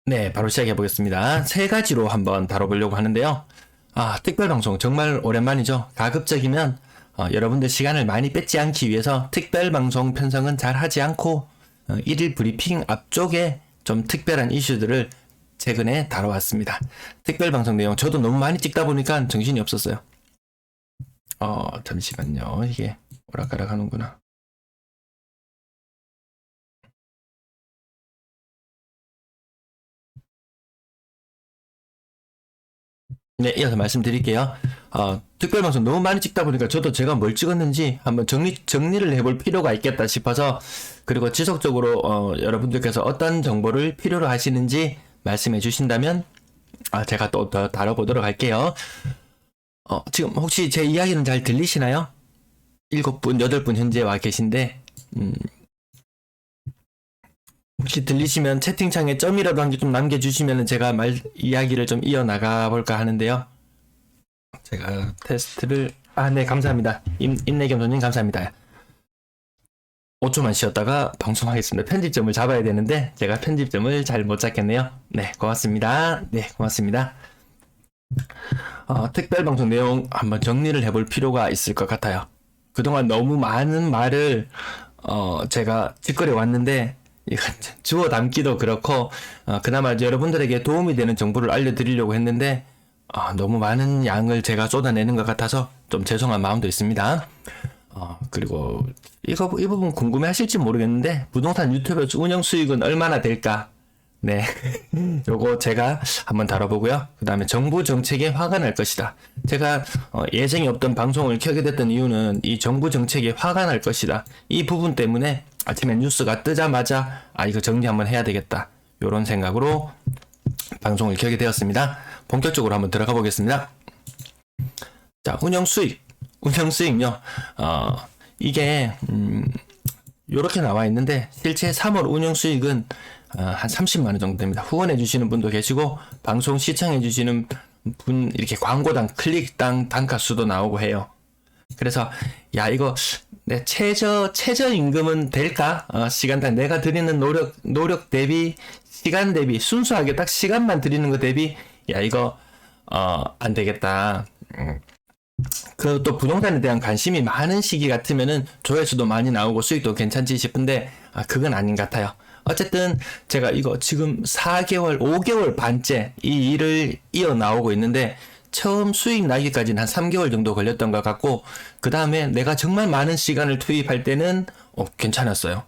네, 바로 시작해 보겠습니다. 세 가지로 한번 다뤄보려고 하는데요. 특별방송 정말 오랜만이죠. 가급적이면 여러분들 시간을 많이 뺏지 않기 위해서 특별방송 편성은 잘 하지 않고 일일 브리핑 앞쪽에 좀 특별한 이슈들을 최근에 다뤄왔습니다. 특별방송 내용 저도 너무 많이 찍다 보니까 정신이 없었어요. 잠시만요. 이게 오락가락 하는구나. 네, 이어서 말씀드릴게요. 특별방송 너무 많이 찍다 보니까 저도 제가 뭘 찍었는지 한번 정리를 해볼 필요가 있겠다 싶어서, 그리고 지속적으로, 여러분들께서 어떤 정보를 필요로 하시는지 말씀해 주신다면, 제가 또 더 다뤄보도록 할게요. 지금 혹시 제 이야기는 잘 들리시나요? 7분, 8분 현재 와 계신데, 혹시 들리시면 채팅창에 점이라도 한 개 좀 남겨주시면 제가 이야기를 좀 이어나가 볼까 하는데요. 제가 테스트를, 네, 감사합니다. 인내겸손님 감사합니다. 5초만 쉬었다가 방송하겠습니다. 편집점을 잡아야 되는데, 제가 편집점을 잘 못 잡겠네요. 네, 고맙습니다. 네, 고맙습니다. 특별방송 내용 한번 정리를 해볼 필요가 있을 것 같아요. 그동안 너무 많은 말을, 제가 찌꺼려 왔는데, 이거 주워 담기도 그렇고, 그나마 여러분들에게 도움이 되는 정보를 알려드리려고 했는데, 너무 많은 양을 제가 쏟아내는 것 같아서 좀 죄송한 마음도 있습니다. 그리고 이 부분 궁금해 하실지 모르겠는데, 부동산 유튜브 운영 수익은 얼마나 될까? 네. 요거 제가 한번 다뤄보고요. 그 다음에 정부 정책에 화가 날 것이다. 제가 예정이 없던 방송을 켜게 됐던 이유는 이 정부 정책에 화가 날 것이다. 이 부분 때문에 아침에 뉴스가 뜨자마자 이거 정리 한번 해야 되겠다. 요런 생각으로 방송을 켜게 되었습니다. 본격적으로 한번 들어가 보겠습니다. 자, 운영 수익요. 이게 요렇게 나와 있는데 실제 3월 운영 수익은 한 30만원 정도 됩니다. 후원해 주시는 분도 계시고, 방송 시청해 주시는 분, 이렇게 광고당, 클릭당 단가 수도 나오고 해요. 그래서, 이거, 내 최저임금은 될까? 시간당 내가 드리는 노력 대비, 시간 대비, 순수하게 딱 시간만 드리는 거 대비, 이거, 안 되겠다. 그 또 부동산에 대한 관심이 많은 시기 같으면은 조회수도 많이 나오고 수익도 괜찮지 싶은데, 그건 아닌 것 같아요. 어쨌든 제가 이거 지금 4개월, 5개월 반째 이 일을 이어 나오고 있는데, 처음 수익 나기까지는 한 3개월 정도 걸렸던 것 같고, 그 다음에 내가 정말 많은 시간을 투입할 때는 괜찮았어요.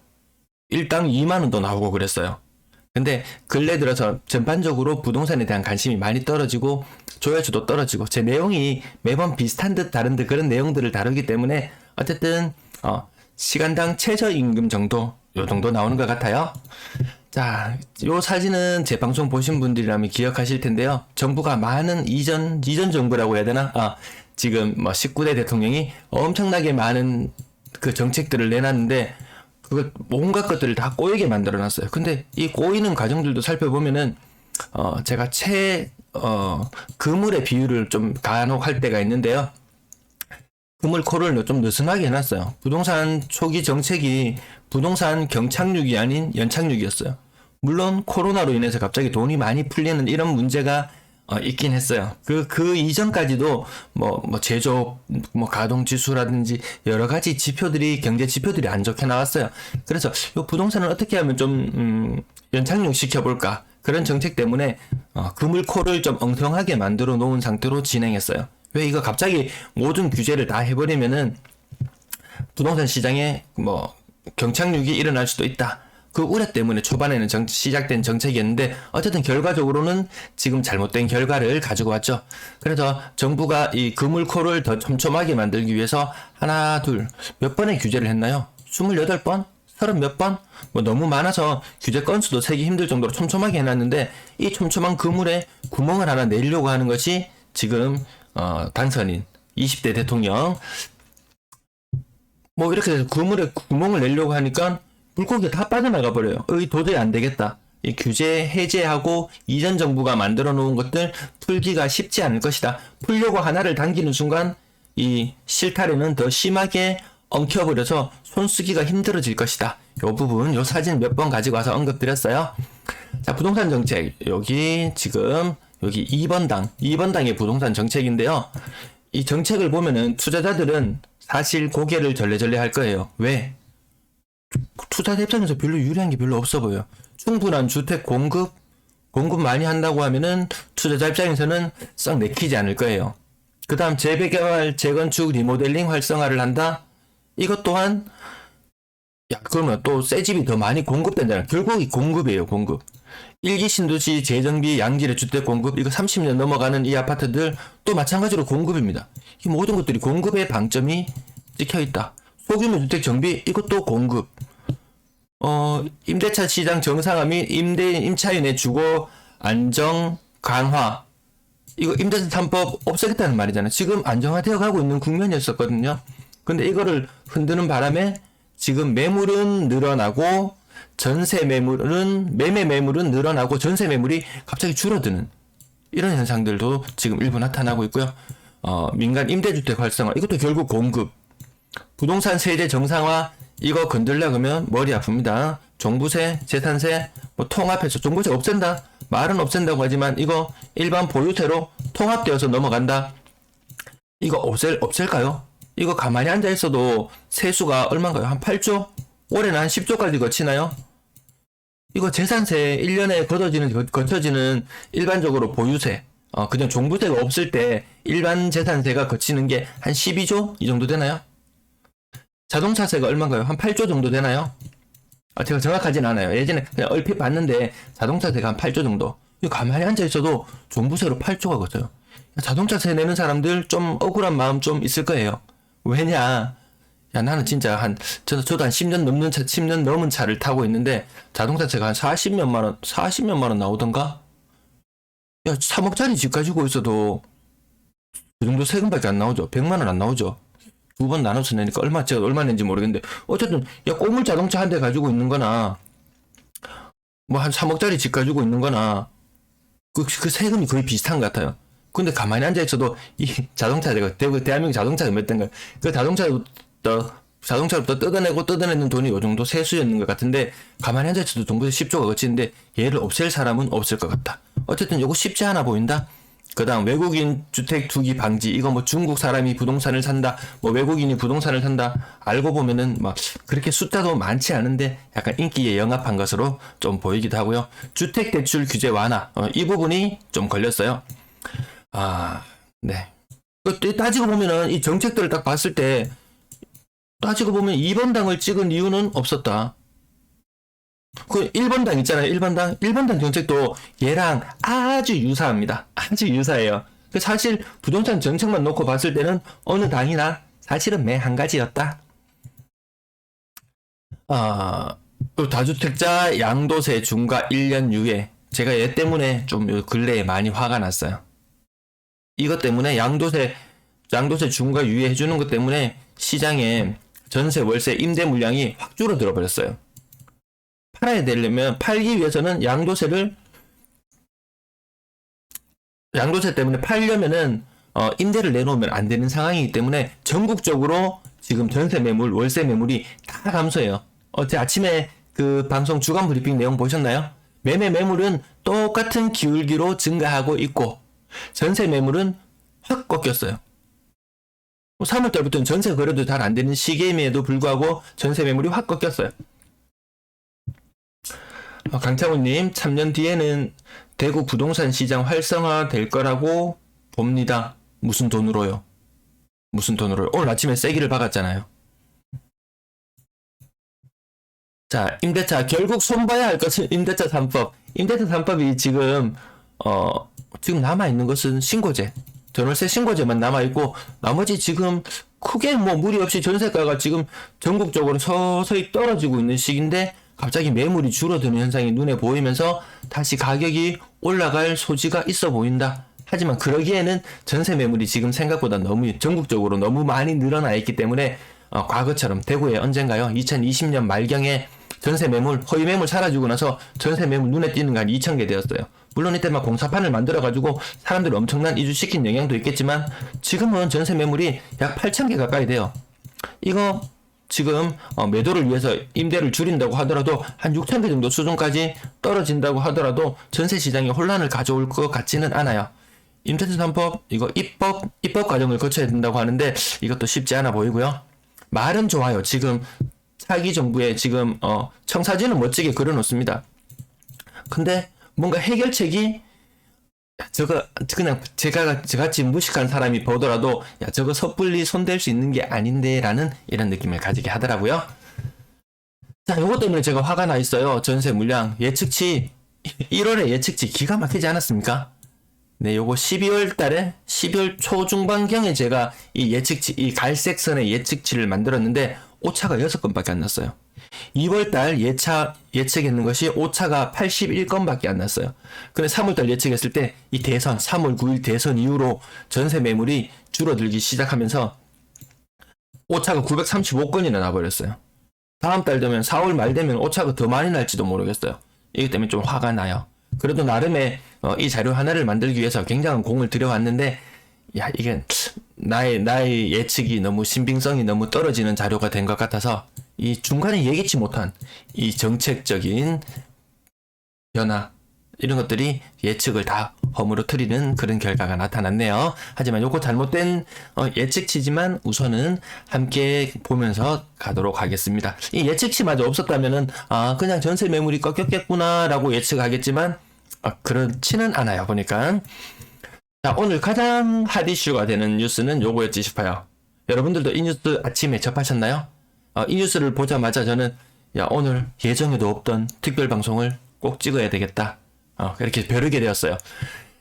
일당 2만원도 나오고 그랬어요. 근데 근래 들어서 전반적으로 부동산에 대한 관심이 많이 떨어지고 조회수도 떨어지고, 제 내용이 매번 비슷한 듯 다른 듯 그런 내용들을 다루기 때문에 어쨌든 시간당 최저임금 정도, 요 정도 나오는 것 같아요. 자, 요 사진은 제 방송 보신 분들이라면 기억하실 텐데요. 정부가 많은 이전 정부라고 해야 되나? 지금 19대 대통령이 엄청나게 많은 그 정책들을 내놨는데, 그거 온갖 것들을 다 꼬이게 만들어 놨어요. 근데 이 꼬이는 과정들도 살펴보면은, 제가 그물의 비율을 좀 간혹 할 때가 있는데요. 그물 코를 좀 느슨하게 해놨어요. 부동산 초기 정책이 부동산 경착륙이 아닌 연착륙이었어요. 물론 코로나로 인해서 갑자기 돈이 많이 풀리는 이런 문제가 있긴 했어요. 그 이전까지도 제조업, 가동지수라든지 여러 가지 지표들이, 경제 지표들이 안 좋게 나왔어요. 그래서 이 부동산을 어떻게 하면 좀 연착륙 시켜볼까, 그런 정책 때문에 그물코를 좀 엉성하게 만들어 놓은 상태로 진행했어요. 왜 이거 갑자기 모든 규제를 다 해버리면은 부동산 시장에 경착륙이 일어날 수도 있다. 그 우려 때문에 초반에는 시작된 정책이었는데, 어쨌든 결과적으로는 지금 잘못된 결과를 가지고 왔죠. 그래서 정부가 이 그물코를 더 촘촘하게 만들기 위해서 하나, 둘, 몇 번의 규제를 했나요? 28번? 30 몇 번? 너무 많아서 규제 건수도 세기 힘들 정도로 촘촘하게 해놨는데, 이 촘촘한 그물에 구멍을 하나 내려고 하는 것이 지금 당선인 20대 대통령. 이렇게 해서 그물에 구멍을 내려고 하니까 물고기가 다 빠져나가 버려요. 도저히 안 되겠다. 이 규제 해제하고 이전 정부가 만들어 놓은 것들 풀기가 쉽지 않을 것이다. 풀려고 하나를 당기는 순간 이 실타래는 더 심하게 엉켜버려서 손쓰기가 힘들어질 것이다. 요 부분, 요 사진 몇 번 가지고 와서 언급드렸어요. 자, 부동산 정책. 여기 지금 여기 2번 당의 부동산 정책인데요. 이 정책을 보면은 투자자들은 사실 고개를 절레절레 할 거예요. 왜? 투자자 입장에서 별로 유리한 게 별로 없어 보여. 충분한 주택 공급 많이 한다고 하면은 투자자 입장에서는 썩 내키지 않을 거예요. 그 다음 재개발, 재건축, 리모델링 활성화를 한다? 이것 또한 야, 그러면 또 새 집이 더 많이 공급된다는, 결국 이 공급이에요, 공급. 일기 신도시 재정비 양질의 주택 공급, 이거 30년 넘어가는 이 아파트들 또 마찬가지로 공급입니다. 이 모든 것들이 공급의 방점이 찍혀 있다. 소규모 주택 정비, 이것도 공급. 임대차 시장 정상화 및 임차인의 주거 안정 강화. 이거 임대차 3법 없애겠다는 말이잖아요. 지금 안정화되어 가고 있는 국면이었었거든요. 근데 이거를 흔드는 바람에 지금 매물은 늘어나고 전세 매물은, 매매 매물은 늘어나고 전세 매물이 갑자기 줄어드는 이런 현상들도 지금 일부 나타나고 있고요. 민간 임대주택 활성화, 이것도 결국 공급. 부동산 세제 정상화, 이거 건들려면 머리 아픕니다. 종부세, 재산세, 뭐 통합해서 종부세 없앤다. 말은 없앤다고 하지만 이거 일반 보유세로 통합되어서 넘어간다. 이거 없앨까요? 이거 가만히 앉아 있어도 세수가 얼마인가요? 한 8조? 올해는 한 10조까지 거치나요? 이거 재산세 1년에 거쳐지는 일반적으로 보유세, 그냥 종부세가 없을 때 일반 재산세가 거치는 게 한 12조? 이 정도 되나요? 자동차세가 얼마인가요? 한 8조 정도 되나요? 제가 정확하진 않아요. 예전에 그냥 얼핏 봤는데 자동차세가 한 8조 정도. 이거 가만히 앉아있어도 종부세로 8조가 거쳐요. 자동차세 내는 사람들 좀 억울한 마음 좀 있을 거예요. 왜냐? 야, 나는 진짜 저도 한 10년 넘은 차를 타고 있는데 자동차세가 한 40몇만 원 나오던가? 야, 3억짜리 집 가지고 있어도 그 정도 세금밖에 안 나오죠. 100만 원 안 나오죠. 두 번 나눠서 내니까 제가 얼마 낸지 모르겠는데, 어쨌든 야, 꼬물 자동차 한 대 가지고 있는 거나 뭐 한 3억짜리 집 가지고 있는 거나 그 세금이 거의 비슷한 것 같아요. 근데 가만히 앉아 있어도 이 자동차가 대한민국 자동차가 몇 대인가요? 그 자동차부터 뜯어내는 돈이 요 정도 세수였는 것 같은데, 가만히 앉아 있어도 종부세 10조가 거치는데 얘를 없앨 사람은 없을 것 같다. 어쨌든 요거 쉽지 않아 보인다. 그 다음 외국인 주택 투기 방지, 이거 뭐 중국 사람이 부동산을 산다, 뭐 외국인이 부동산을 산다, 알고 보면은 막 그렇게 숫자도 많지 않은데 약간 인기에 영합한 것으로 좀 보이기도 하고요. 주택 대출 규제 완화, 이 부분이 좀 걸렸어요. 네. 따지고 보면은 이 정책들을 딱 봤을 때, 따지고 보면 2번 당을 찍은 이유는 없었다. 그 1번 당 있잖아요. 1번 당 정책도 얘랑 아주 유사합니다. 아주 유사해요. 사실 부동산 정책만 놓고 봤을 때는 어느 당이나 사실은 매 한 가지였다. 다주택자 양도세 중과 1년 유예. 제가 얘 때문에 좀 근래에 많이 화가 났어요. 이것 때문에 양도세 중과 유예 해주는 것 때문에 시장에 전세, 월세, 임대 물량이 확 줄어들어 버렸어요. 팔기 위해서는 양도세 때문에 팔려면은 임대를 내놓으면 안 되는 상황이기 때문에 전국적으로 지금 전세 매물, 월세 매물이 다 감소해요. 어제 아침에 그 방송 주간 브리핑 내용 보셨나요? 매매 매물은 똑같은 기울기로 증가하고 있고 전세 매물은 확 꺾였어요. 3월달부터는 전세 거래도 잘 안 되는 시기임에도 불구하고 전세 매물이 확 꺾였어요. 강창훈님, 3년 뒤에는 대구 부동산 시장 활성화 될 거라고 봅니다. 무슨 돈으로요? 오늘 아침에 세기를 박았잖아요. 자, 임대차, 결국 손봐야 할 것은 임대차 3법. 임대차 3법이 지금 남아있는 것은 신고제, 전월세 신고제만 남아있고, 나머지 지금 크게 뭐 무리 없이 전세가가 지금 전국적으로 서서히 떨어지고 있는 시기인데, 갑자기 매물이 줄어드는 현상이 눈에 보이면서 다시 가격이 올라갈 소지가 있어 보인다. 하지만 그러기에는 전세 매물이 지금 생각보다 전국적으로 너무 많이 늘어나 있기 때문에 과거처럼 대구에 언젠가요? 2020년 말경에 전세 매물, 허위 매물 사라지고 나서 전세 매물 눈에 띄는 게 한 2,000개 되었어요. 물론 이때 막 공사판을 만들어가지고 사람들이 엄청난 이주시킨 영향도 있겠지만 지금은 전세 매물이 약 8,000개 가까이 돼요. 이거 지금 매도를 위해서 임대를 줄인다고 하더라도 한 6,000대 정도 수준까지 떨어진다고 하더라도 전세 시장에 혼란을 가져올 것 같지는 않아요. 임대차 3법 이거 입법 과정을 거쳐야 된다고 하는데 이것도 쉽지 않아 보이고요. 말은 좋아요. 지금 차기 정부에 지금 청사진은 멋지게 그려놓습니다. 근데 뭔가 해결책이 저거 그냥 저같이 무식한 사람이 보더라도 야 저거 섣불리 손댈 수 있는 게 아닌데라는 이런 느낌을 가지게 하더라고요. 자, 요것 때문에 제가 화가 나 있어요. 전세 물량 예측치 1월에 예측치 기가 막히지 않았습니까? 네, 요거 12월 초중반경에 제가 이 예측치, 이 갈색 선의 예측치를 만들었는데 오차가 6건밖에 안 났어요. 2월달 예측했는 것이 오차가 81건밖에 안 났어요. 근데 3월달 예측했을 때 이 대선, 3월 9일 대선 이후로 전세 매물이 줄어들기 시작하면서 오차가 935건이나 나버렸어요. 다음 달 되면 4월 말 되면 오차가 더 많이 날지도 모르겠어요. 이기 때문에 좀 화가 나요. 그래도 나름의 이 자료 하나를 만들기 위해서 굉장한 공을 들여왔는데 야 이게 나의 예측이 너무 신빙성이 너무 떨어지는 자료가 된 것 같아서 이 중간에 예기치 못한 이 정책적인 변화 이런 것들이 예측을 다 허물어뜨리는 그런 결과가 나타났네요. 하지만 요거 잘못된 예측치지만 우선은 함께 보면서 가도록 하겠습니다. 이 예측치마저 없었다면은 그냥 전세 매물이 꺾였겠구나 라고 예측하겠지만 그렇지는 않아요. 보니까 자, 오늘 가장 핫 이슈가 되는 뉴스는 요거였지 싶어요. 여러분들도 이 뉴스 아침에 접하셨나요? 이 뉴스를 보자마자 저는 야 오늘 예정에도 없던 특별방송을 꼭 찍어야 되겠다. 이렇게 벼르게 되었어요.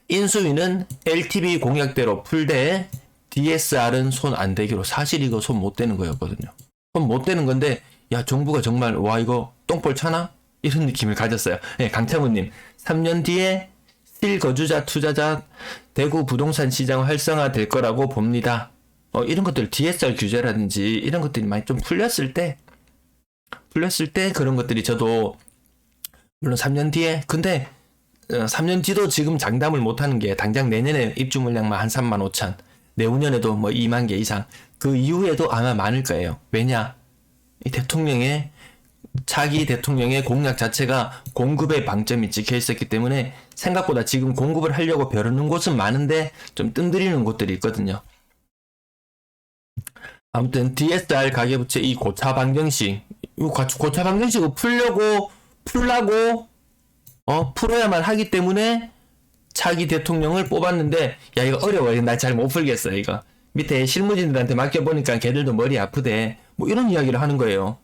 인수위는 LTV 공약대로 풀되 DSR은 손 안 대기로. 사실 이거 손 못 대는 거였거든요. 손 못 대는 건데 야 정부가 정말 와 이거 똥볼 차나? 이런 느낌을 가졌어요. 네, 강창훈님 3년 뒤에 실거주자 투자자 대구 부동산 시장 활성화 될 거라고 봅니다. 이런 것들 DSR 규제라든지 이런 것들이 많이 좀 풀렸을 때 그런 것들이 저도 물론 3년 뒤에 근데 3년 뒤도 지금 장담을 못하는 게 당장 내년에 입주 물량만 한 3만 5천 내후년에도 뭐 2만 개 이상 그 이후에도 아마 많을 거예요. 왜냐 이 차기 대통령의 공약 자체가 공급의 방점이 찍혀 있었기 때문에 생각보다 지금 공급을 하려고 벼르는 곳은 많은데 좀 뜸들이는 곳들이 있거든요. 아무튼 DSR 가계부채 이 고차 방정식 고차 방정식을 풀라고 풀어야만 하기 때문에 차기 대통령을 뽑았는데 야 이거 어려워. 나 잘 못 풀겠어. 이거 밑에 실무진들한테 맡겨보니까 걔들도 머리 아프대. 뭐 이런 이야기를 하는 거예요.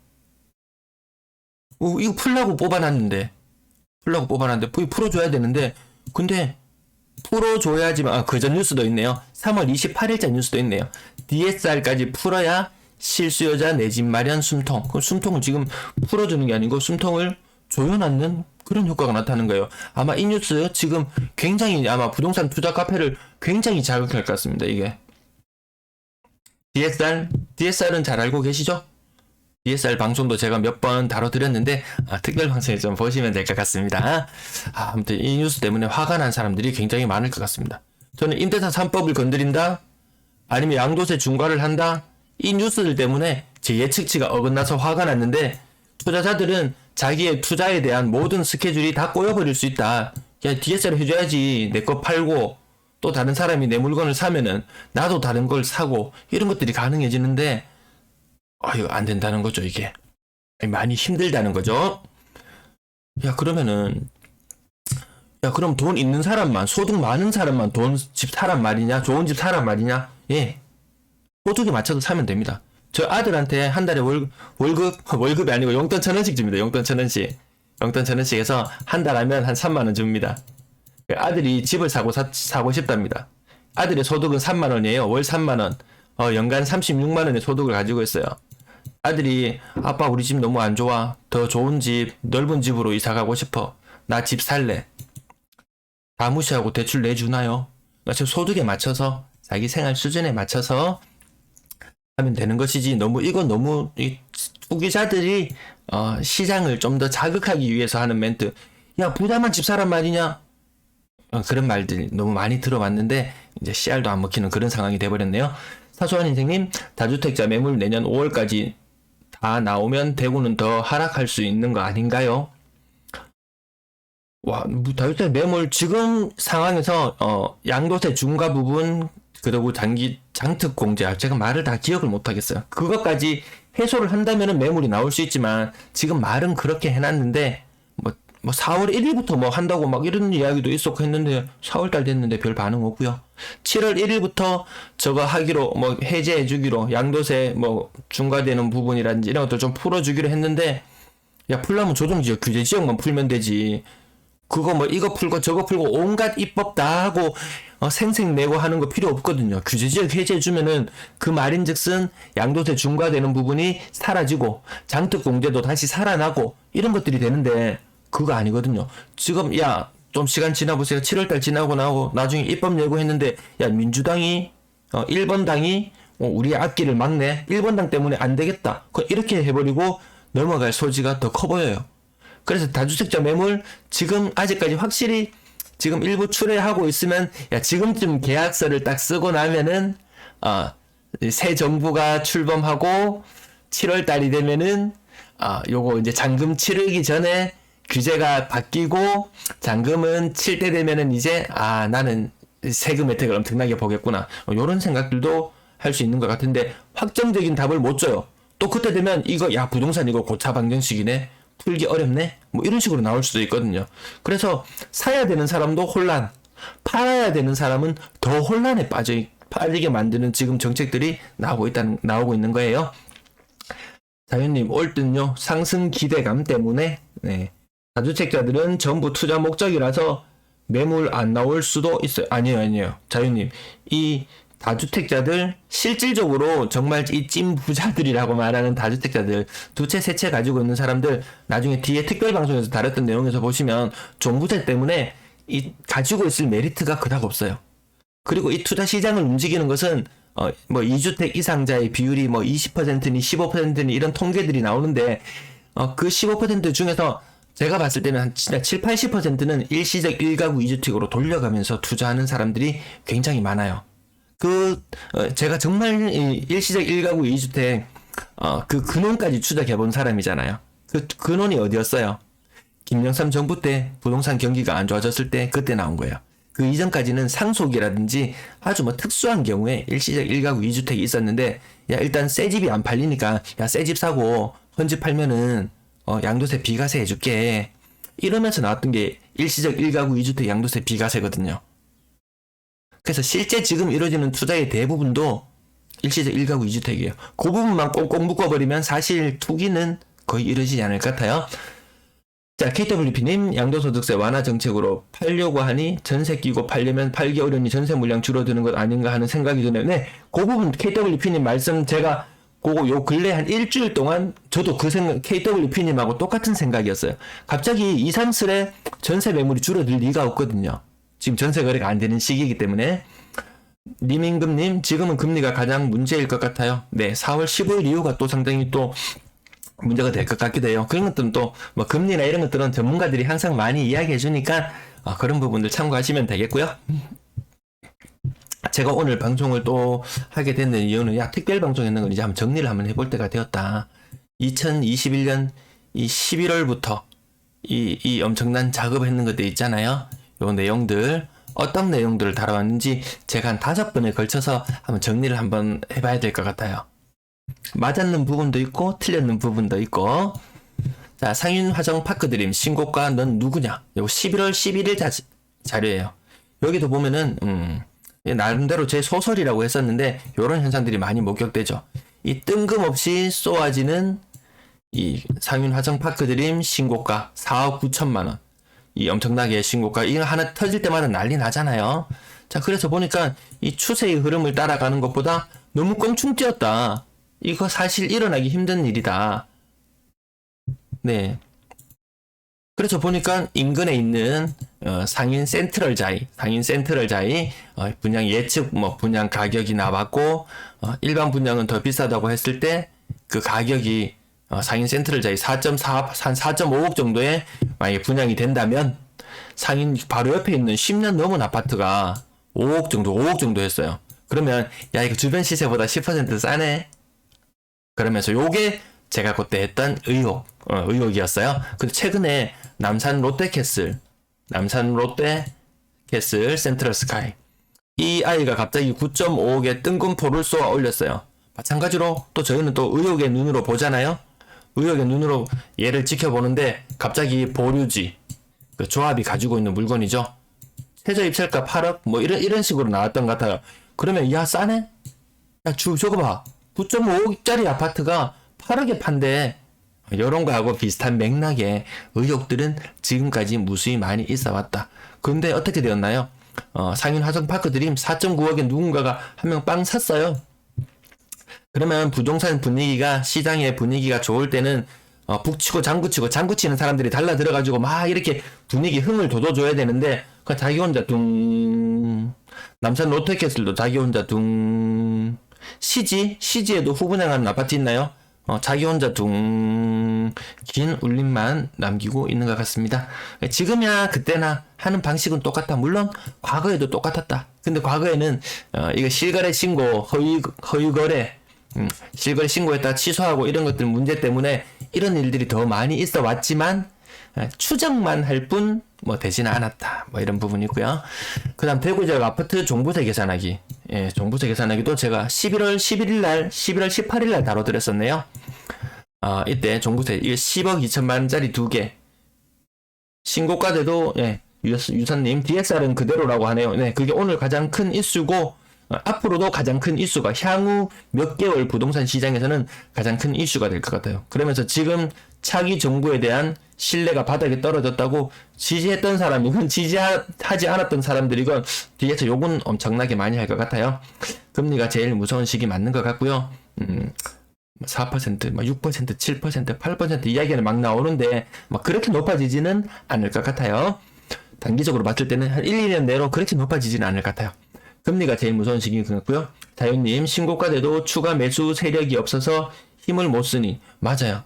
이거 풀라고 뽑아놨는데 풀어줘야 되는데 근데 풀어줘야지만 그전 뉴스도 있네요. 3월 28일자 뉴스도 있네요. DSR까지 풀어야 실수요자 내 집 마련 숨통. 그 숨통은 지금 풀어주는 게 아니고 숨통을 조여놨는 그런 효과가 나타나는 거예요. 아마 이 뉴스 지금 굉장히 아마 부동산 투자 카페를 굉장히 자극할 것 같습니다. 이게 DSR은 잘 알고 계시죠? DSR 방송도 제가 몇 번 다뤄드렸는데 특별 방송에 좀 보시면 될 것 같습니다. 아무튼 이 뉴스 때문에 화가 난 사람들이 굉장히 많을 것 같습니다. 저는 임대차 3법을 건드린다? 아니면 양도세 중과를 한다? 이 뉴스들 때문에 제 예측치가 어긋나서 화가 났는데 투자자들은 자기의 투자에 대한 모든 스케줄이 다 꼬여버릴 수 있다. 야 DSR 해줘야지. 내 거 팔고 또 다른 사람이 내 물건을 사면은 나도 다른 걸 사고 이런 것들이 가능해지는데 이거 안 된다는 거죠. 이게 많이 힘들다는 거죠. 그럼 돈 있는 사람만 소득 많은 사람만 집 사란 말이냐? 좋은 집 사란 말이냐? 예, 소득에 맞춰서 사면 됩니다. 저 아들한테 한 달에 월급이 아니고 용돈 1,000원씩 줍니다. 용돈 1,000원씩 해서 한 달 하면 한 3만 원 줍니다. 아들이 집을 사고 싶답니다. 아들의 소득은 3만 원이에요. 월 3만 원. 연간 36만 원의 소득을 가지고 있어요. 아들이 아빠 우리 집 너무 안 좋아. 더 좋은 집, 넓은 집으로 이사 가고 싶어. 나 집 살래. 다 무시하고 대출 내주나요? 그러니까 소득에 맞춰서 자기 생활 수준에 맞춰서 하면 되는 것이지 이건 너무 투기자들이 시장을 좀 더 자극하기 위해서 하는 멘트. 야 부자만 집 사란 말이냐? 그런 말들 너무 많이 들어봤는데 이제 씨알도 안 먹히는 그런 상황이 돼버렸네요. 사소한 인생님 다주택자 매물 내년 5월까지 다 나오면 대구는 더 하락할 수 있는 거 아닌가요? 와, 다주택 매물 지금 상황에서 양도세 중과 부분 그리고 장특 공제 제가 말을 다 기억을 못 하겠어요. 그것까지 해소를 한다면은 매물이 나올 수 있지만 지금 말은 그렇게 해놨는데 뭐 4월 1일부터 뭐 한다고 막 이런 이야기도 있었고 했는데 4월달 됐는데 별 반응 없고요. 7월 1일부터 저거 하기로 뭐 해제해 주기로 양도세 뭐 중과되는 부분이라든지 이런 것들 좀 풀어주기로 했는데 야 풀려면 조정지역 규제지역만 풀면 되지. 그거 뭐 이거 풀고 저거 풀고 온갖 입법 다 하고 생색내고 하는 거 필요 없거든요. 규제지역 해제해주면은 그 말인즉슨 양도세 중과되는 부분이 사라지고 장특공제도 다시 살아나고 이런 것들이 되는데 그거 아니거든요. 지금 야 좀 시간 지나보세요. 7월달 지나고 나고 나중에 입법 예고했는데 야 민주당이 1번 당이 우리 앞길을 막네. 1번 당 때문에 안 되겠다. 이렇게 해버리고 넘어갈 소지가 더 커 보여요. 그래서 다주택자 매물 지금 아직까지 확실히 지금 일부 출회하고 있으면 야 지금쯤 계약서를 딱 쓰고 나면은 새 정부가 출범하고 7월 달이 되면은 요거 이제 잔금 치르기 전에 규제가 바뀌고 잔금은 칠 때 되면은 이제 나는 세금 혜택을 엄청나게 보겠구나. 요런 생각들도 할 수 있는 것 같은데 확정적인 답을 못 줘요. 또 그때 되면 이거 야 부동산 이거 고차 방정식이네. 풀기 어렵네? 뭐 이런 식으로 나올 수도 있거든요. 그래서 사야 되는 사람도 혼란, 팔아야 되는 사람은 더 혼란에 빠지게 만드는 지금 정책들이 나오고 있는 거예요. 자연님, 올 땐요, 상승 기대감 때문에, 다주택자들은 전부 투자 목적이라서 매물 안 나올 수도 있어요. 아니에요. 자연님, 이 다주택자들 실질적으로 정말 이 찐 부자들이라고 말하는 다주택자들 두 채 세 채 가지고 있는 사람들 나중에 뒤에 특별 방송에서 다뤘던 내용에서 보시면 종부세 때문에 이 가지고 있을 메리트가 그닥 없어요. 그리고 이 투자 시장을 움직이는 것은 뭐 2주택 이상자의 비율이 뭐 20%니 15%니 이런 통계들이 나오는데 그 15% 중에서 제가 봤을 때는 한 진짜 7, 80%는 일시적 1가구 2주택으로 돌려가면서 투자하는 사람들이 굉장히 많아요. 제가 정말 일시적 1가구 2주택, 그 근원까지 추적해본 사람이잖아요. 그 근원이 어디였어요? 김영삼 정부 때 부동산 경기가 안 좋아졌을 때 그때 나온 거예요. 그 이전까지는 상속이라든지 아주 뭐 특수한 경우에 일시적 1가구 2주택이 있었는데, 야, 일단 새 집이 안 팔리니까, 야, 새 집 사고, 헌집 팔면은, 양도세 비과세 해줄게. 이러면서 나왔던 게 일시적 1가구 2주택 양도세 비과세거든요. 그래서 실제 지금 이루어지는 투자의 대부분도 일시적 1가구 2주택이에요. 그 부분만 꽁꽁 묶어버리면 사실 투기는 거의 이루어지지 않을 것 같아요. 자, KWP님, 양도소득세 완화 정책으로 팔려고 하니 전세 끼고 팔려면 팔기 어려우니 전세 물량 줄어드는 것 아닌가 하는 생각이 드네요. 네, 그 부분 KWP님 말씀 제가 그거 요 근래 한 일주일 동안 저도 그 생각, KWP님하고 똑같은 생각이었어요. 갑자기 이상스레 전세 매물이 줄어들 리가 없거든요. 지금 전세 거래가 안 되는 시기이기 때문에. 님임금님, 지금은 금리가 가장 문제일 것 같아요. 네, 4월 15일 이후가 또 상당히 또 문제가 될 것 같기도 해요. 그런 것들은 또 뭐 금리나 이런 것들은 전문가들이 항상 많이 이야기해 주니까 그런 부분들 참고하시면 되겠고요. 제가 오늘 방송을 또 하게 된 이유는 특별 방송했는 걸 이제 한번 정리를 한번 해볼 때가 되었다. 2021년 이 11월부터 이 엄청난 작업을 했는 것들 있잖아요. 요 내용들 어떤 내용들을 다뤄왔는지 제가 한 5번에 걸쳐서 한번 정리를 한번 해봐야 될 것 같아요. 맞았는 부분도 있고 틀렸는 부분도 있고. 자, 상윤화정파크드림 신고가 넌 누구냐? 이거 11월 11일 자료예요. 여기도 보면은 나름대로 제 소설이라고 했었는데 이런 현상들이 많이 목격되죠. 이 뜬금없이 쏘아지는 이 상윤화정파크드림 신고가 4억 9천만 원. 이 엄청나게 신고가 이거 하나 터질 때마다 난리 나잖아요. 자, 그래서 보니까 이 추세의 흐름을 따라가는 것보다 너무 껑충 뛰었다. 이거 사실 일어나기 힘든 일이다. 네. 그래서 보니까 인근에 있는 상인 센트럴 자이 분양 예측 분양 가격이 나왔고 일반 분양은 더 비싸다고 했을 때 그 가격이 상인 센트럴 자이 4.4, 한 4.5억 정도에 만약에 분양이 된다면 상인 바로 옆에 있는 10년 넘은 아파트가 5억 정도 했어요. 그러면 야 이거 주변 시세보다 10% 싸네. 그러면서 요게 제가 그때 했던 의혹이었어요. 근데 최근에 남산 롯데캐슬 센트럴 스카이 이 아이가 갑자기 9.5억의 뜬금포를 쏘아 올렸어요. 마찬가지로 또 저희는 또 의혹의 눈으로 보잖아요. 의혹의 눈으로 얘를 지켜보는데 갑자기 보류지 그 조합이 가지고 있는 물건이죠. 최저 입찰가 8억 뭐 이런 식으로 나왔던 것 같아요. 그러면 야 싸네? 야 저거 봐. 9.5억짜리 아파트가 8억에 판대. 이런 거하고 비슷한 맥락의 의혹들은 지금까지 무수히 많이 있어 왔다. 그런데 어떻게 되었나요? 상인 화성파크 드림 4.9억에 누군가가 한 명 빵 샀어요. 그러면 부동산 분위기가 시장의 분위기가 좋을 때는 북치고 장구치는 사람들이 달라들어가지고 막 이렇게 분위기 흥을 돋워줘야 되는데 그 자기 혼자 둥 남산 롯데캐슬도 자기 혼자 둥 CG에도 후분양하는 아파트 있나요? 자기 혼자 둥 긴 울림만 남기고 있는 것 같습니다. 지금이야 그때나 하는 방식은 똑같다. 물론 과거에도 똑같았다. 근데 과거에는 이거 실거래 신고 허위 거래 실거래 신고했다 취소하고 이런 것들 문제 때문에 이런 일들이 더 많이 있어 왔지만 추정만 할 뿐 뭐 되지는 않았다. 뭐 이런 부분이고요. 그 다음 대구 지역 아파트 종부세 계산하기. 종부세 계산하기도 제가 11월 18일 날 다뤄드렸었네요. 이때 종부세 10억 2천만원짜리 2개. 신고가대도 유선님 DSR은 그대로라고 하네요. 네, 그게 오늘 가장 큰 이슈고 앞으로도 가장 큰 이슈가 향후 몇 개월 부동산 시장에서는 가장 큰 이슈가 될 것 같아요. 그러면서 지금 차기 정부에 대한 신뢰가 바닥에 떨어졌다고 지지했던 사람, 이건 지지하지 않았던 사람들이건 뒤에서 욕은 엄청나게 많이 할 것 같아요. 금리가 제일 무서운 시기 맞는 것 같고요. 4%, 6%, 7%, 8% 이야기는 막 나오는데 막 그렇게 높아지지는 않을 것 같아요. 단기적으로 봤을 때는 한 1, 2년 내로 그렇게 높아지지는 않을 것 같아요. 금리가 제일 무서운 시기인 것 같고요. 자연님, 신고가대도 추가 매수 세력이 없어서 힘을 못 쓰니. 맞아요.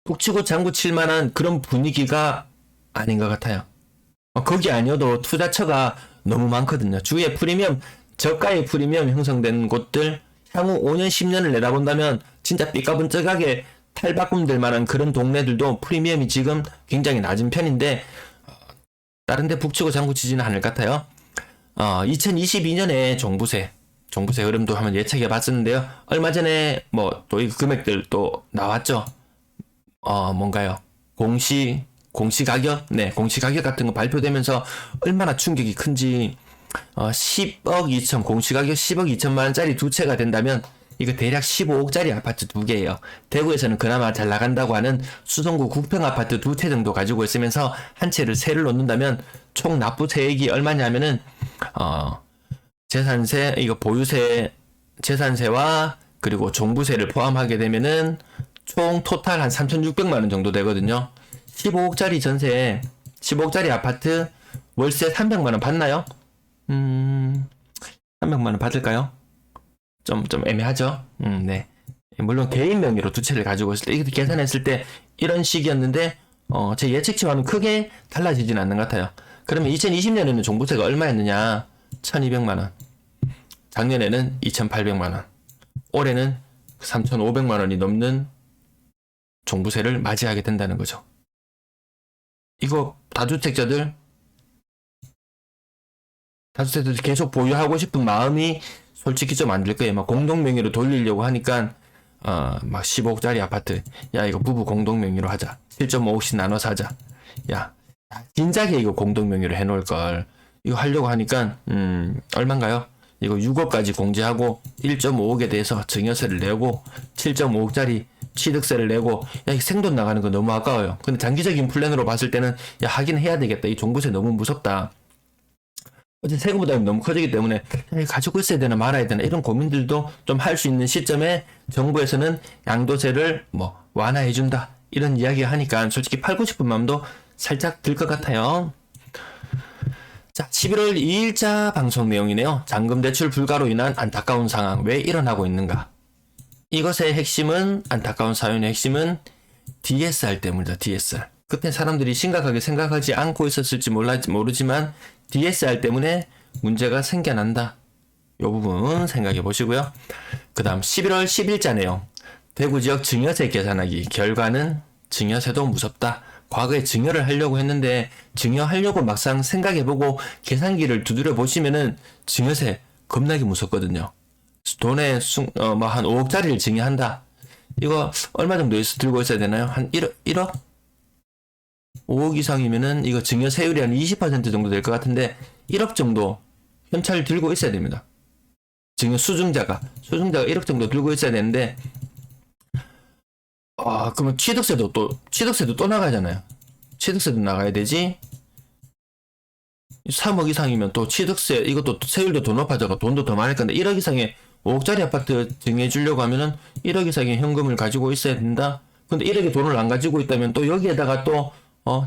북치고 장구 칠만한 그런 분위기가 아닌 것 같아요. 거기 아니어도 투자처가 너무 많거든요. 주위에 프리미엄, 저가의 프리미엄 형성된 곳들, 향후 5년, 10년을 내다본다면 진짜 삐까분쩍하게 탈바꿈될 만한 그런 동네들도 프리미엄이 지금 굉장히 낮은 편인데 다른데 북치고 장구 치지는 않을 것 같아요. 2022년에 종부세 흐름도 한번 예측해 봤었는데요. 얼마 전에 뭐 또 이 금액들 또 나왔죠. 뭔가요? 공시 가격? 네, 공시 가격 같은 거 발표되면서 얼마나 충격이 큰지 10억 2천, 공시 가격 10억 2천만 원짜리 두 채가 된다면 이거 대략 15억짜리 아파트 두 개예요. 대구에서는 그나마 잘 나간다고 하는 수성구 국평 아파트 두 채 정도 가지고 있으면서 한 채를 세를 놓는다면 총 납부 세액이 얼마냐면은 재산세, 이거 보유세, 재산세와 그리고 종부세를 포함하게 되면은 총 토탈 한 3,600만 원 정도 되거든요. 15억짜리 전세, 15억짜리 아파트 월세 300만 원 받나요? 300만 원 받을까요? 좀 애매하죠. 네. 물론 개인 명의로 두 채를 가지고 있을 때 이렇게 계산했을 때 이런 식이었는데 제 예측치와는 크게 달라지진 않는 것 같아요. 그러면 2020년에는 종부세가 얼마였느냐? 1,200만 원. 작년에는 2,800만 원. 올해는 3,500만 원이 넘는 종부세를 맞이하게 된다는 거죠. 이거 다주택자들 계속 보유하고 싶은 마음이 솔직히 좀 안 들 거예요. 막 공동명의로 돌리려고 하니까 막 15억짜리 아파트, 야 이거 부부 공동명의로 하자. 7.5억씩 나눠서 하자. 야 진작에 이거 공동명의로 해놓을 걸. 이거 하려고 하니까 얼마인가요? 이거 6억까지 공제하고 1.5억에 대해서 증여세를 내고 7.5억짜리 취득세를 내고 야 이 생돈 나가는 거 너무 아까워요. 근데 장기적인 플랜으로 봤을 때는 야 하긴 해야 되겠다. 이 종부세 너무 무섭다. 어제 세금 부담이 너무 커지기 때문에 가지고 있어야 되나 말아야 되나 이런 고민들도 좀 할 수 있는 시점에 정부에서는 양도세를 뭐 완화해준다 이런 이야기 하니까 솔직히 팔고 싶은 마음도 살짝 들 것 같아요. 자, 11월 2일자 방송 내용이네요. 잔금 대출 불가로 인한 안타까운 상황 왜 일어나고 있는가? 이것의 핵심은 안타까운 사연의 핵심은 DSR 때문이다. DSR. 그때 사람들이 심각하게 생각하지 않고 있었을지 모르지만 DSR 때문에 문제가 생겨난다. 이 부분 생각해 보시고요. 그 다음 11월 10일자 내용. 대구 지역 증여세 계산하기. 결과는 증여세도 무섭다. 과거에 증여를 하려고 했는데 증여하려고 막상 생각해보고 계산기를 두드려 보시면은 증여세 겁나게 무섭거든요. 돈에 뭐 한 5억짜리를 증여한다. 이거 얼마 정도 들고 있어야 되나요? 한 1억? 5억 이상이면은 이거 증여세율이 한 20% 정도 될 것 같은데 1억 정도 현찰 들고 있어야 됩니다. 증여 수증자가 1억 정도 들고 있어야 되는데 그러면 취득세도 또 나가잖아요. 취득세도 나가야 되지. 3억 이상이면 또 취득세 이것도 세율도 더 높아져서 돈도 더 많을 건데 1억 이상의 5억짜리 아파트 증여해 주려고 하면은 1억 이상의 현금을 가지고 있어야 된다. 근데 1억의 돈을 안 가지고 있다면 또 여기에다가 또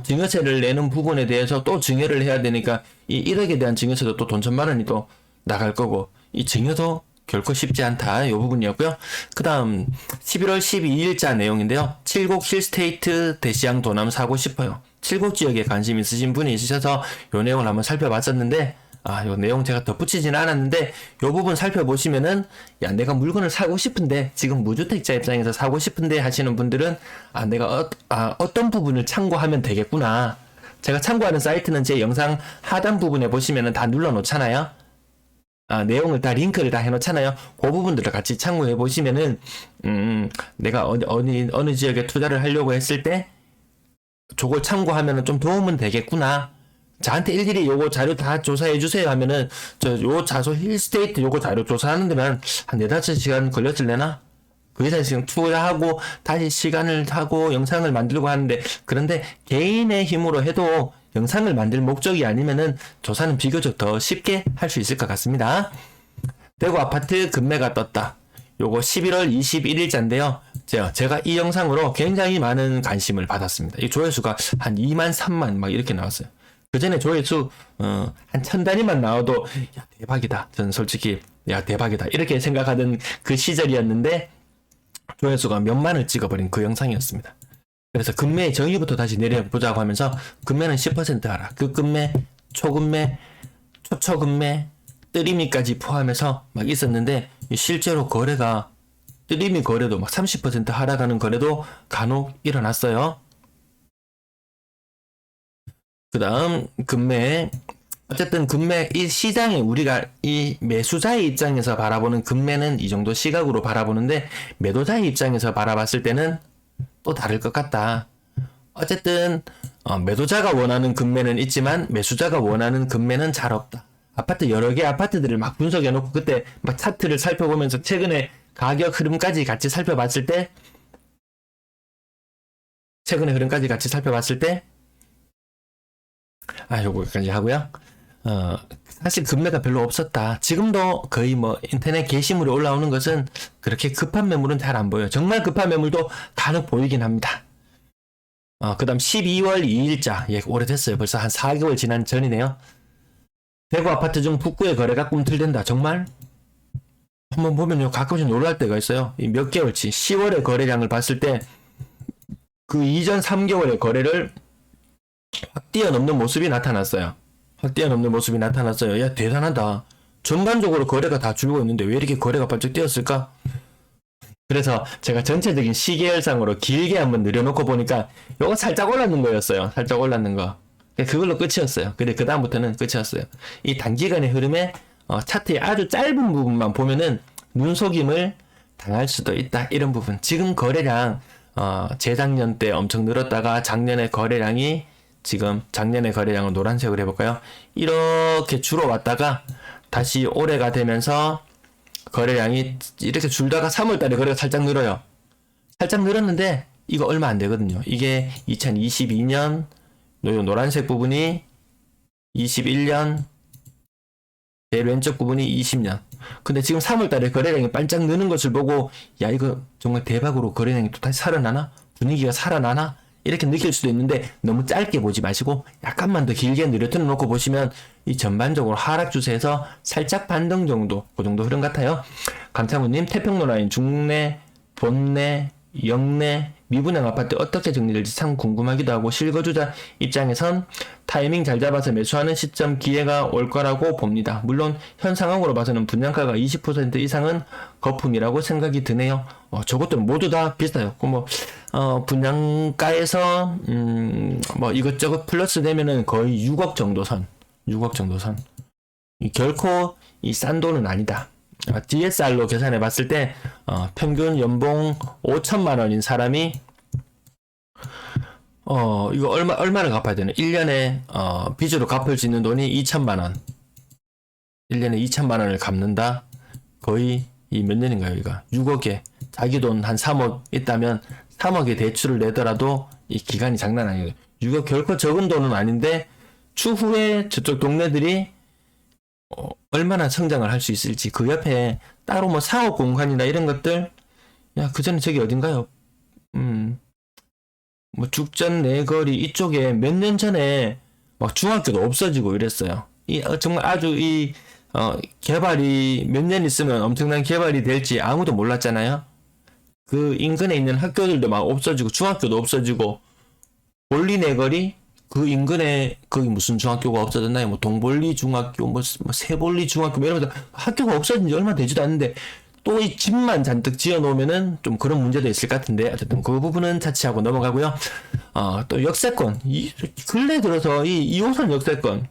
증여세를 내는 부분에 대해서 또 증여를 해야 되니까 이 1억에 대한 증여세도 또 돈 1,000만 원이 또 나갈 거고 이 증여도 결코 쉽지 않다. 이 부분이었고요. 그 다음 11월 12일자 내용인데요. 칠곡 힐스테이트 대시양 도남 사고 싶어요. 칠곡 지역에 관심 있으신 분이 있으셔서 요 내용을 한번 살펴봤었는데 요 내용 제가 덧붙이진 않았는데 요 부분 살펴보시면은 야 내가 물건을 사고 싶은데 지금 무주택자 입장에서 사고 싶은데 하시는 분들은 내가 어떤 부분을 참고하면 되겠구나. 제가 참고하는 사이트는 제 영상 하단 부분에 보시면은 다 눌러 놓잖아요. 내용을 다 링크를 다 해놓잖아요. 그 부분들을 같이 참고해 보시면은 내가 어느 지역에 투자를 하려고 했을 때 저걸 참고하면은 좀 도움은 되겠구나. 저한테 일일이 요거 자료 다 조사해 주세요 하면은 요 자소 힐스테이트 요거 자료 조사하는 데만 한 4-5시간 걸렸을래나? 그 이상 지금 투자하고 다시 시간을 하고 영상을 만들고 하는데 그런데 개인의 힘으로 해도 영상을 만들 목적이 아니면은 조사는 비교적 더 쉽게 할 수 있을 것 같습니다. 대구 아파트 급매가 떴다. 요거 11월 21일자인데요. 제가 이 영상으로 굉장히 많은 관심을 받았습니다. 이 조회수가 한 2만, 3만 막 이렇게 나왔어요. 그 전에 조회수 한 1000단위만 나와도 야 대박이다. 저는 솔직히 야 대박이다 이렇게 생각하던 그 시절이었는데 조회수가 몇만을 찍어버린 그 영상이었습니다. 그래서 급매의 정의부터 다시 내려보자고 하면서 급매는 10% 하라. 급급매, 초급매, 초초급매, 뜨리미까지 포함해서 막 있었는데 실제로 거래가 뜨리미 거래도 막 30% 하락하는 거래도 간혹 일어났어요. 그 다음 급매. 어쨌든 급매 이 시장에 우리가 이 매수자의 입장에서 바라보는 급매는 이 정도 시각으로 바라보는데 매도자의 입장에서 바라봤을 때는 또 다를 것 같다. 어쨌든 매도자가 원하는 급매는 있지만 매수자가 원하는 급매는 잘 없다. 아파트 여러 개 아파트들을 막 분석해 놓고 그때 막 차트를 살펴보면서 최근에 가격 흐름까지 같이 살펴봤을 때 요거까지 하고요. 사실 급매가 별로 없었다. 지금도 거의 뭐 인터넷 게시물에 올라오는 것은 그렇게 급한 매물은 잘 안 보여요. 정말 급한 매물도 간혹 보이긴 합니다. 그 다음 12월 2일자. 오래됐어요. 벌써 한 4개월 지난 전이네요. 대구 아파트 중 북구의 거래가 꿈틀댄다. 정말? 한번 보면요. 가끔씩 놀랄 때가 있어요. 이 몇 개월치 10월의 거래량을 봤을 때 그 이전 3개월의 거래를 확 뛰어넘는 모습이 나타났어요. 야, 대단하다. 전반적으로 거래가 다 줄고 있는데 왜 이렇게 거래가 발쩍 뛰었을까? 그래서 제가 전체적인 시계열상으로 길게 한번 늘려놓고 보니까 요거 살짝 올랐는 거였어요. 살짝 올랐는 거. 그걸로 끝이었어요. 근데 그 다음부터는 끝이었어요. 이 단기간의 흐름에 차트의 아주 짧은 부분만 보면은 눈속임을 당할 수도 있다. 이런 부분. 지금 거래량 재작년 때 엄청 늘었다가 작년에 거래량이 지금 작년의 거래량을 노란색으로 해볼까요? 이렇게 줄어왔다가 다시 올해가 되면서 거래량이 이렇게 줄다가 3월달에 거래가 살짝 늘어요. 살짝 늘었는데 이거 얼마 안 되거든요. 이게 2022년 노란색 부분이 21년 제일 왼쪽 부분이 20년. 근데 지금 3월달에 거래량이 반짝 느는 것을 보고 야 이거 정말 대박으로 거래량이 또 다시 살아나나? 분위기가 살아나나? 이렇게 느낄 수도 있는데 너무 짧게 보지 마시고 약간만 더 길게 늘어뜨려 놓고 보시면 이 전반적으로 하락 추세에서 살짝 반등 정도 그 정도 흐름 같아요. 감창훈님 태평로 라인 중내, 본내, 영내, 미분양 아파트 어떻게 정리될지 참 궁금하기도 하고 실거주자 입장에선 타이밍 잘 잡아서 매수하는 시점 기회가 올 거라고 봅니다. 물론 현 상황으로 봐서는 분양가가 20% 이상은 거품이라고 생각이 드네요. 저것들은 모두 다 비슷해요. 분양가에서 뭐 이것저것 플러스 되면은 거의 6억 정도 선. 결코 이 싼 돈은 아니다. DSR로 계산해 봤을 때 평균 연봉 5천만 원인 사람이 이거 얼마를 갚아야 되나? 1년에 빚으로 갚을 수 있는 돈이 2천만 원. 1년에 2천만 원을 갚는다. 거의 이 몇 년인가요, 이거? 6억에 자기 돈 한 3억 있다면 3억의 대출을 내더라도 이 기간이 장난 아니에요. 6억 결코 적은 돈은 아닌데 추후에 저쪽 동네들이 얼마나 성장을 할 수 있을지 그 옆에 따로 뭐 사업 공간이나 이런 것들 그 전에 저기 어딘가요? 뭐 죽전 내거리 이쪽에 몇 년 전에 막 중학교도 없어지고 이랬어요. 정말 아주 개발이 몇 년 있으면 엄청난 개발이 될지 아무도 몰랐잖아요. 그 인근에 있는 학교들도 막 없어지고 중학교도 없어지고 볼리 내거리 그 인근에 거기 무슨 중학교가 없어졌나요? 뭐 동볼리 중학교, 뭐 세볼리 중학교 뭐 이러면서 학교가 없어진 지 얼마 되지도 않는데 또 이 집만 잔뜩 지어 놓으면은 좀 그런 문제도 있을 것 같은데 어쨌든 그 부분은 차치하고 넘어가고요. 또 역세권 근래 들어서 이 2호선 역세권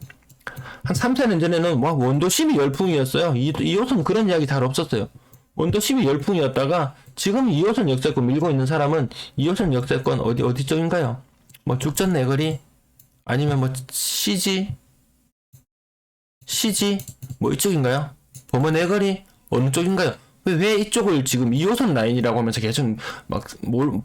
한 3, 4년 전에는 막 원도심이 열풍이었어요. 2호선 그런 이야기 잘 없었어요. 원도심이 열풍이었다가 지금 2호선 역세권 밀고 있는 사람은 2호선 역세권 어디 쪽인가요? 뭐 죽전 내거리 아니면 뭐 CG 뭐 이쪽인가요? 범어 내거리 어느 쪽인가요? 왜 이쪽을 지금 2호선 라인이라고 하면서 계속 막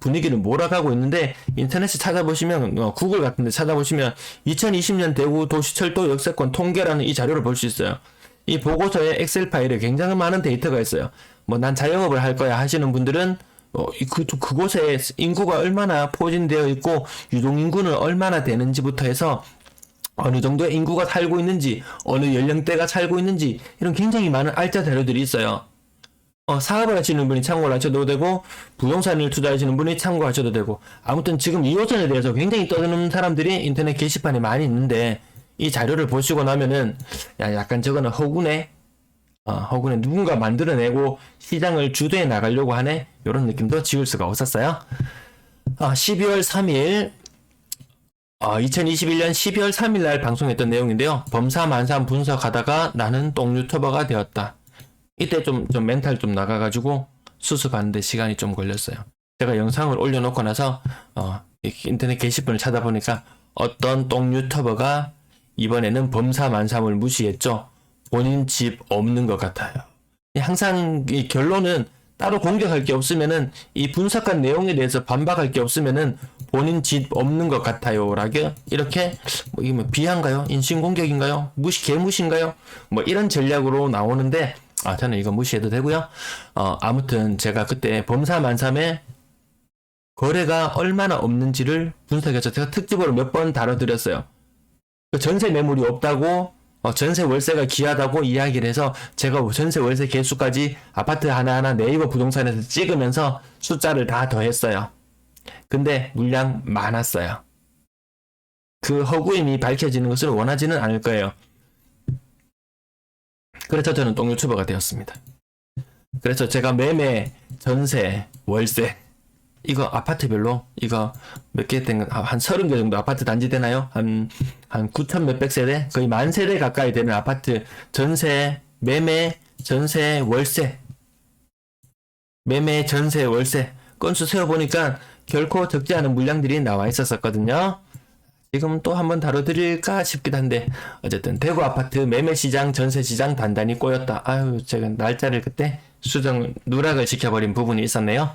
분위기를 몰아가고 있는데 인터넷에 찾아보시면 구글 같은 데 찾아보시면 2020년 대구 도시철도 역세권 통계라는 이 자료를 볼 수 있어요. 이 보고서에 엑셀 파일에 굉장히 많은 데이터가 있어요. 뭐 난 자영업을 할 거야 하시는 분들은 그곳에 인구가 얼마나 포진되어 있고 유동인구는 얼마나 되는지부터 해서 어느 정도의 인구가 살고 있는지 어느 연령대가 살고 있는지 이런 굉장히 많은 알짜 자료들이 있어요. 사업을 하시는 분이 참고를 하셔도 되고 부동산을 투자하시는 분이 참고하셔도 되고 아무튼 지금 2호선에 대해서 굉장히 떠드는 사람들이 인터넷 게시판에 많이 있는데 이 자료를 보시고 나면은 약간 저거는 허구네 누군가 만들어내고 시장을 주도해 나가려고 하네 이런 느낌도 지울 수가 없었어요. 12월 3일 2021년 12월 3일 날 방송했던 내용인데요. 범사만삼 분석하다가 나는 똥유튜버가 되었다. 이때 좀 멘탈 좀 나가가지고 수습하는데 시간이 좀 걸렸어요. 제가 영상을 올려놓고 나서 인터넷 게시판을 찾아보니까 어떤 똥유튜버가 이번에는 범사만삼을 무시했죠. 본인 집 없는 것 같아요. 항상 이 결론은 따로 공격할 게 없으면은 이 분석한 내용에 대해서 반박할 게 없으면은 본인 집 없는 것 같아요. 라게 이렇게 이게 뭐 비하인가요? 인신공격인가요? 개무시인가요? 뭐 이런 전략으로 나오는데 저는 이거 무시해도 되고요. 아무튼 제가 그때 범사만삼에 거래가 얼마나 없는지를 분석해서 제가 특집으로 몇 번 다뤄드렸어요. 전세 매물이 없다고 전세 월세가 귀하다고 이야기를 해서 제가 전세 월세 개수까지 아파트 하나하나 네이버 부동산에서 찍으면서 숫자를 다 더했어요. 근데 물량 많았어요. 그 허구임이 밝혀지는 것을 원하지는 않을 거예요. 그래서 저는 똥유튜버가 되었습니다. 그래서 제가 매매, 전세, 월세 이거 아파트별로 이거 몇 개 된 한 30개 정도 아파트 단지 되나요? 한 9천 몇백 세대? 거의 만 세대 가까이 되는 아파트 전세, 매매, 전세, 월세 매매, 전세, 월세 건수 세어보니까 결코 적지 않은 물량들이 나와 있었거든요. 지금 또 한번 다뤄드릴까 싶기도 한데 어쨌든 대구 아파트 매매시장, 전세시장 단단히 꼬였다. 제가 날짜를 그때 누락을 시켜버린 부분이 있었네요.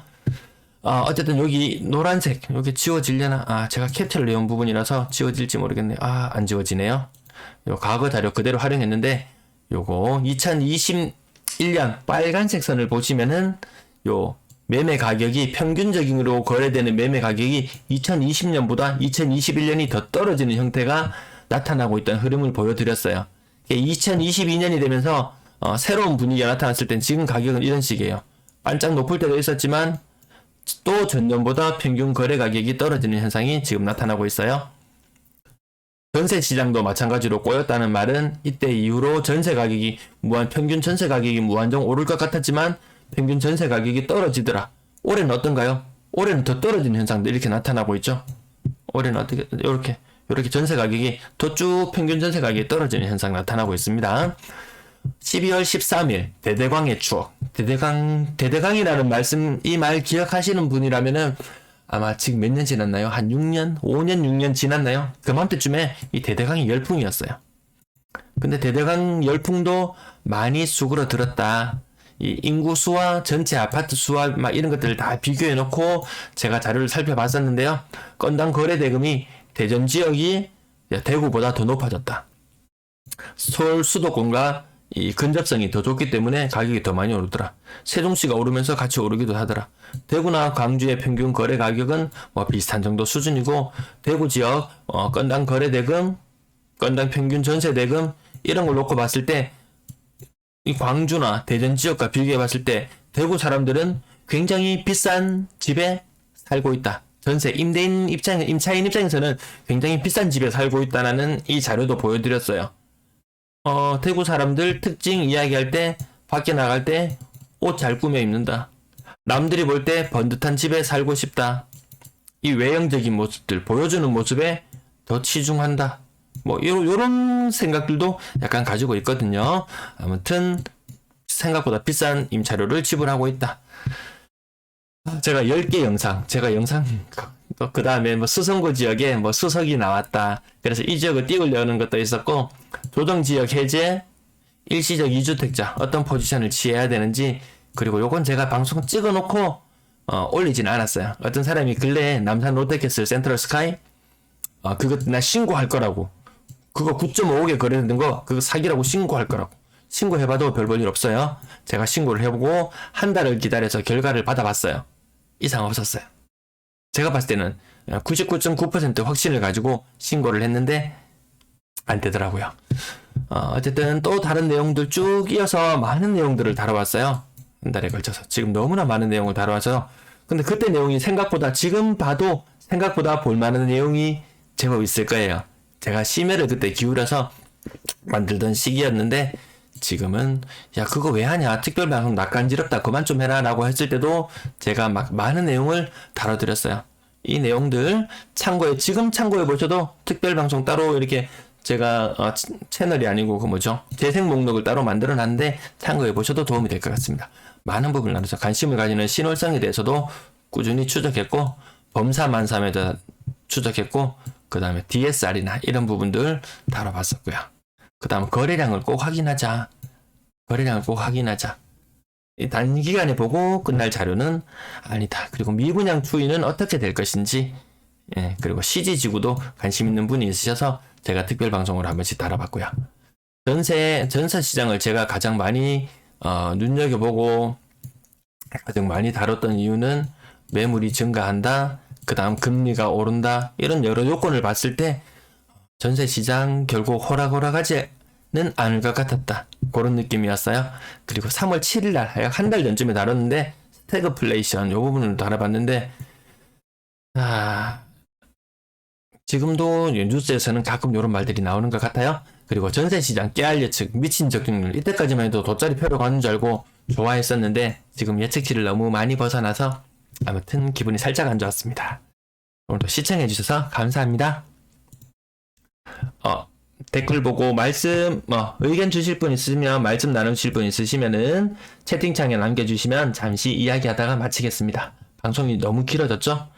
어쨌든 여기 노란색 여기 지워지려나? 제가 캡처를 내온 부분이라서 지워질지 모르겠네요. 안 지워지네요. 요 과거 자료 그대로 활용했는데 요거 2021년 빨간색 선을 보시면은 요 매매 가격이 평균적으로 거래되는 매매 가격이 2020년보다 2021년이 더 떨어지는 형태가 나타나고 있다는 흐름을 보여드렸어요. 2022년이 되면서 새로운 분위기가 나타났을 땐 지금 가격은 이런 식이에요. 반짝 높을 때도 있었지만 또 전년보다 평균 거래 가격이 떨어지는 현상이 지금 나타나고 있어요. 전세 시장도 마찬가지로 꼬였다는 말은 이때 이후로 평균 전세 가격이 무한정 오를 것 같았지만 평균 전세 가격이 떨어지더라. 올해는 어떤가요? 올해는 더 떨어지는 현상도 이렇게 나타나고 있죠. 올해는 어떻게 이렇게 전세 가격이 더 쭉 평균 전세 가격이 떨어지는 현상 나타나고 있습니다. 12월 13일 대대광의 추억. 대대광이라는 말씀, 이 말 기억하시는 분이라면은 아마 지금 몇 년 지났나요? 한 6년? 5년, 6년 지났나요? 그맘때쯤에 이 대대광이 열풍이었어요. 근데 대대광 열풍도 많이 수그러들었다. 이 인구 수와 전체 아파트 수와 막 이런 것들을 다 비교해 놓고 제가 자료를 살펴봤었는데요. 건당 거래 대금이 대전 지역이 대구보다 더 높아졌다. 서울 수도권과 이 근접성이 더 좋기 때문에 가격이 더 많이 오르더라. 세종시가 오르면서 같이 오르기도 하더라. 대구나 광주의 평균 거래 가격은 뭐 비슷한 정도 수준이고 대구 지역 건당 거래 대금, 건당 평균 전세 대금 이런 걸 놓고 봤을 때 이 광주나 대전 지역과 비교해 봤을 때 대구 사람들은 굉장히 비싼 집에 살고 있다. 전세 임차인 입장에서는 굉장히 비싼 집에 살고 있다는 이 자료도 보여드렸어요. 대구 사람들 특징 이야기할 때 밖에 나갈 때 옷 잘 꾸며 입는다. 남들이 볼 때 번듯한 집에 살고 싶다. 이 외형적인 모습들 보여주는 모습에 더 치중한다. 뭐 요런 생각들도 약간 가지고 있거든요. 아무튼 생각보다 비싼 임차료를 지불하고 있다. 제가 10개 영상 그 다음에 뭐 수성구 지역에 뭐 수석이 나왔다. 그래서 이 지역을 띄우려는 것도 있었고, 조정지역 해제, 일시적 2주택자 어떤 포지션을 취해야 되는지, 그리고 요건 제가 방송 찍어놓고 올리진 않았어요. 어떤 사람이 근래에 남산 롯데캐슬 센트럴 스카이 그거 나 신고할 거라고, 그거 9.5억에 거래되는 거 그거 사기라고 신고할 거라고. 신고해봐도 별 볼 일 없어요. 제가 신고를 해보고 한 달을 기다려서 결과를 받아봤어요. 이상 없었어요. 제가 봤을 때는 99.9% 확신을 가지고 신고를 했는데 안 되더라고요. 어쨌든 또 다른 내용들 쭉 이어서 많은 내용들을 다뤄봤어요. 한 달에 걸쳐서 지금 너무나 많은 내용을 다뤄와서, 근데 그때 내용이 생각보다 지금 봐도 생각보다 볼만한 내용이 제법 있을 거예요. 제가 심혈을 그때 기울여서 만들던 시기였는데 지금은 야 그거 왜 하냐, 특별방송 낯간지럽다 그만 좀 해라 라고 했을 때도 제가 막 많은 내용을 다뤄드렸어요. 이 내용들 지금 참고해 보셔도 특별방송 따로 이렇게 제가 채널이 아니고 재생 목록을 따로 만들어 놨는데 참고해 보셔도 도움이 될 것 같습니다. 많은 부분을 나눠서 관심을 가지는 신월성에 대해서도 꾸준히 추적했고, 범사만삼에 대해 추적했고, 그 다음에 DSR이나 이런 부분들 다뤄봤었고요. 그 다음 거래량을 꼭 확인하자. 이 단기간에 보고 끝날 자료는 아니다. 그리고 미분양 추이는 어떻게 될 것인지, 그리고 CG지구도 관심 있는 분이 있으셔서 제가 특별 방송을 한 번씩 다뤄봤고요. 전세 시장을 제가 가장 많이 눈여겨보고 가장 많이 다뤘던 이유는 매물이 증가한다, 그 다음 금리가 오른다, 이런 여러 요건을 봤을 때 전세 시장 결국 호락호락하지는 않을 것 같았다. 그런 느낌이었어요. 그리고 3월 7일 날 한 달 전쯤에 다뤘는데 스태그플레이션 요 부분을 다뤄봤는데, 지금도 뉴스에서는 가끔 이런 말들이 나오는 것 같아요. 그리고 전세시장 깨알 예측, 미친 적중률, 이때까지만 해도 돗자리 펴러 가는 줄 알고 좋아했었는데 지금 예측치를 너무 많이 벗어나서 아무튼 기분이 살짝 안 좋았습니다. 오늘도 시청해주셔서 감사합니다. 댓글 보고 말씀, 의견 주실 분 있으시면, 말씀 나누실 분 있으시면은 채팅창에 남겨주시면 잠시 이야기하다가 마치겠습니다. 방송이 너무 길어졌죠?